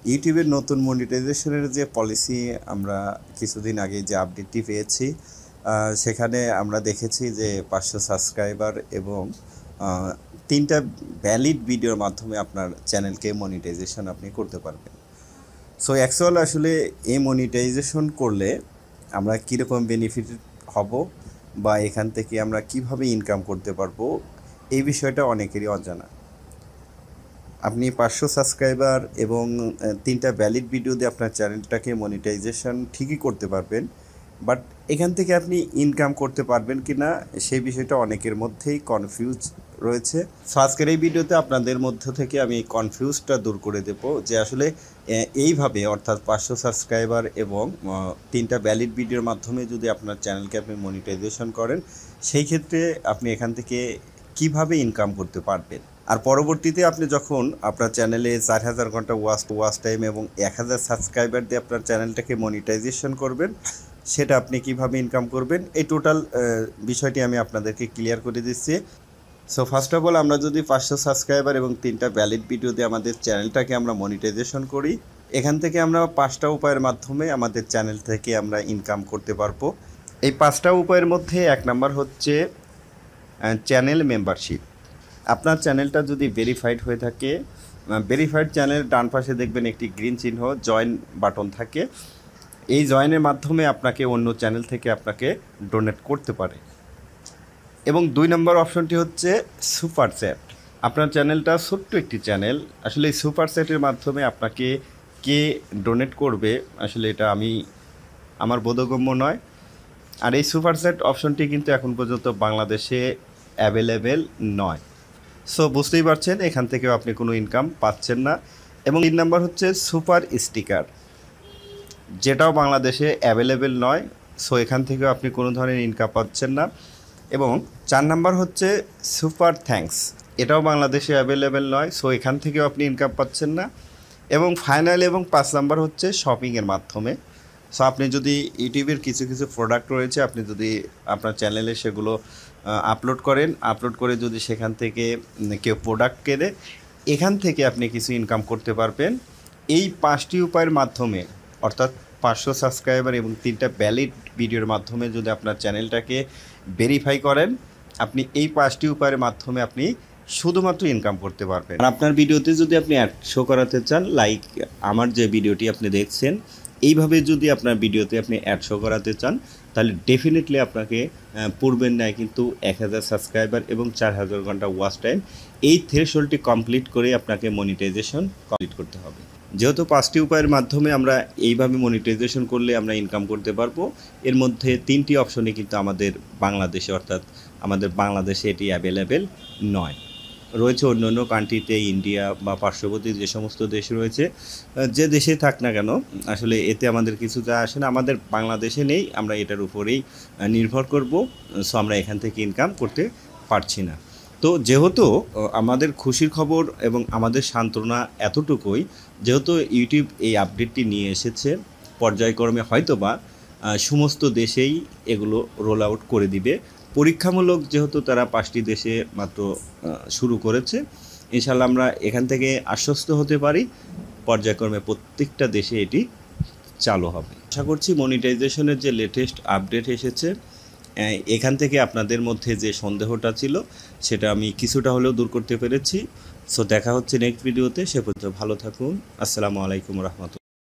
ইউটিউবের নতুন মনিটাইজেশনের যে পলিসি আমরা কিছুদিন আগে যে আপডেটটি পেয়েছি, সেখানে আমরা দেখেছি যে 500 সাবস্ক্রাইবার এবং 3টা ভ্যালিড ভিডিওর মাধ্যমে আপনার চ্যানেলকে মনিটাইজেশন আপনি করতে পারবেন। সো অ্যাকচুয়াল আসলে এই মনিটাইজেশন করলে আমরা কীরকম বেনিফিট হব বা এখান থেকে আমরা কিভাবে ইনকাম করতে পারবো, এই বিষয়টা অনেকেরই অজানা। আপনি 500 সাবস্ক্রাইবার এবং 3টা ভ্যালিড ভিডিও দিয়ে আপনার চ্যানেলটাকে মনিটাইজেশন ঠিকই করতে পারবেন, বাট এখান থেকে আপনি ইনকাম করতে পারবেন কি না সেই বিষয়টা অনেকের মধ্যেই কনফিউজ রয়েছে। সো আজকের এই ভিডিওতে আপনাদের মধ্য থেকে আমি এই কনফিউজটা দূর করে দেব যে আসলে এইভাবে অর্থাৎ 500 সাবস্ক্রাইবার এবং 3টা ভ্যালিড ভিডিওর মাধ্যমে যদি আপনার চ্যানেলকে আপনি মনিটাইজেশন করেন, সেই ক্ষেত্রে আপনি এখান থেকে কিভাবে ইনকাম করতে পারবেন। আর পরবর্তীতে আপনি যখন আপনার চ্যানেলে 4000 ঘন্টা ওয়াচ টাইম এবং 1000 সাবস্ক্রাইবার দিয়ে আপনার চ্যানেলটাকে মনিটাইজেশন করবেন, সেটা আপনি কিভাবে ইনকাম করবেন, এই টোটাল বিষয়টি আমি আপনাদেরকে ক্লিয়ার করে দিচ্ছি। সো ফার্স্ট অফ অল, আমরা যদি 500 সাবস্ক্রাইবার এবং 3টা ভ্যালিড ভিডিও দিয়ে আমাদের চ্যানেলটাকে আমরা মনিটাইজেশন করি, এখান থেকে আমরা 5টা উপায়ের মাধ্যমে আমাদের চ্যানেল থেকে আমরা ইনকাম করতে পারবো। এই 5টা উপায়ের মধ্যে 1 নাম্বার হচ্ছে চ্যানেল মেম্বারশিপ। আপনার চ্যানেলটা যদি ভেরিফাইড হয়ে থাকে, ভেরিফাইড চ্যানেল ডান পাশে দেখবেন একটি গ্রিন চিহ্ন জয়েন বাটন থাকে। এই জয়েনের মাধ্যমে আপনাকে অন্য চ্যানেল থেকে আপনাকে ডোনেট করতে পারে। এবং 2 নম্বর অপশনটি হচ্ছে সুপার চ্যাট। আপনার চ্যানেলটা ছোট্ট একটি চ্যানেল, আসলে এই সুপার চ্যাটের মাধ্যমে আপনাকে কে ডোনেট করবে আসলে এটা আমার বোধগম্য নয়। আর এই সুপার চ্যাট অপশনটি কিন্তু এখন পর্যন্ত বাংলাদেশে অ্যাভেলেবেল নয়। সো বুঝতেই পারছেন এখান থেকেও আপনি কোনো ইনকাম পাচ্ছেন না। এবং 3 নাম্বার হচ্ছে সুপার স্টিকার, যেটাও বাংলাদেশে অ্যাভেলেবেল নয়। সো এখান থেকেও আপনি কোনো ধরনের ইনকাম পাচ্ছেন না। এবং 4 নাম্বার হচ্ছে সুপার থ্যাঙ্কস, এটাও বাংলাদেশে অ্যাভেলেবেল নয়। সো এখান থেকেও আপনি ইনকাম পাচ্ছেন না। এবং ফাইনাল এবং 5 নাম্বার হচ্ছে শপিংয়ের মাধ্যমে। সো আপনি যদি ইউটিউবের কিছু প্রোডাক্ট রয়েছে, আপনি যদি আপনার চ্যানেলে সেগুলো আপলোড করে যদি সেখান থেকে কেউ প্রোডাক্ট কেনে, এখান থেকে আপনি কিছু ইনকাম করতে পারবেন। এই 5টি উপায়ের মাধ্যমে, অর্থাৎ 500 সাবস্ক্রাইবার এবং 3টা ভ্যালিড ভিডিওর মাধ্যমে যদি আপনার চ্যানেলটাকে ভেরিফাই করেন, আপনি এই 5টি উপায়ের মাধ্যমে আপনি শুধুমাত্র ইনকাম করতে পারবেন। আর আপনার ভিডিওতে যদি আপনি অ্যাড শো করাতে চান, লাইক আমার যে ভিডিওটি আপনি দেখছেন, এইভাবে যদি আপনার ভিডিওতে আপনি অ্যাড শো করাতে চান, তাহলে ডেফিনেটলি আপনাকে পূর্বের ন্যায় কিন্তু 1000 সাবস্ক্রাইবার এবং 4000 ঘন্টা ওয়াচ টাইম, এই থ্রেশহোল্ডটি কমপ্লিট করে আপনাকে মনিটাইজেশন কমপ্লিট করতে হবে। যেহেতু 5টি উপায়ের মাধ্যমে আমরা এইভাবে মনিটাইজেশন করলে আমরা ইনকাম করতে পারবো, এর মধ্যে 3টি অপশনে কিন্তু আমাদের বাংলাদেশে, অর্থাৎ আমাদের বাংলাদেশে এটি অ্যাভেলেবেল নয়। রয়েছে অন্য অন্য কান্ট্রিতে, ইন্ডিয়া বা পার্শ্ববর্তী যে সমস্ত দেশ রয়েছে, যে দেশে থাক না কেন, আসলে এতে আমাদের কিছু যা আসে না। আমাদের বাংলাদেশে নেই, আমরা এটার উপরেই নির্ভর করব। সো আমরা এখান থেকে ইনকাম করতে পারছি না। তো যেহেতু আমাদের খুশির খবর এবং আমাদের সান্ত্বনা এতটুকুই, যেহেতু ইউটিউব এই আপডেটটি নিয়ে এসেছে, পর্যায়ক্রমে হয়তোবা সমস্ত দেশেই এগুলো রোল আউট করে দিবে। পরীক্ষামূলক যেহেতু তারা 5টি দেশে মাত্র শুরু করেছে, ইনশাল্লাহ আমরা এখান থেকে আশ্বস্ত হতে পারি পর্যায়ক্রমে প্রত্যেকটা দেশে এটি চালু হবে। আশা করছি মনিটাইজেশনের যে লেটেস্ট আপডেট এসেছে, এখান থেকে আপনাদের মধ্যে যে সন্দেহটা ছিল সেটা আমি কিছুটা হলেও দূর করতে পেরেছি। সো দেখা হচ্ছে নেক্সট ভিডিওতে, সে পর্যন্ত ভালো থাকুন। আসসালামু আলাইকুম রহমতুল্লাহ।